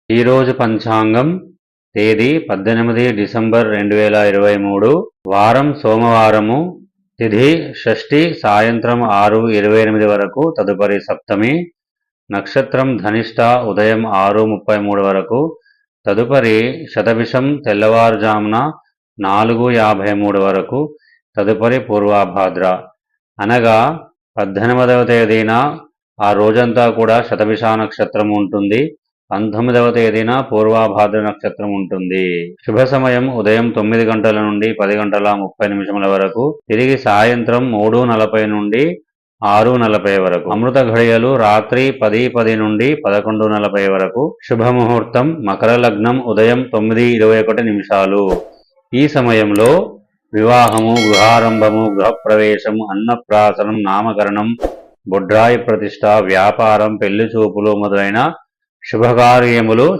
ఈరోజు పంచాంగం తేదీ 18 డిసెంబర్ 2023, వారం సోమవారము, తిథి షష్ఠి సాయంత్రం 6:28 వరకు, తదుపరి సప్తమి, నక్షత్రం ధనిష్ట ఉదయం 6:33 వరకు, తదుపరి శతభిషం తెల్లవారుజామున 4:53 వరకు, తదుపరి పూర్వభాద్ర. అనగా 18వ తేదీన ఆ రోజంతా కూడా శతభిష నక్షత్రం ఉంటుంది. 19వ తేదీన పూర్వభాద్ర నక్షత్రం ఉంటుంది. శుభ సమయం ఉదయం 9 గంటల నుండి 10 గంటల 30 నిమిషముల వరకు, తిరిగి సాయంత్రం 3:40 నుండి 6:40 వరకు. అమృత ఘడియలు రాత్రి 10:10 నుండి 11:40 వరకు. శుభముహూర్తం మకర లగ్నం ఉదయం 9:21. ఈ సమయంలో వివాహము, గృహారంభము, గృహప్రవేశం, అన్నప్రాసనం, నామకరణం, బొడ్రాయి ప్రతిష్ఠ, వ్యాపారం, పెళ్లి చూపులు మొదలైన శుభకార్యములు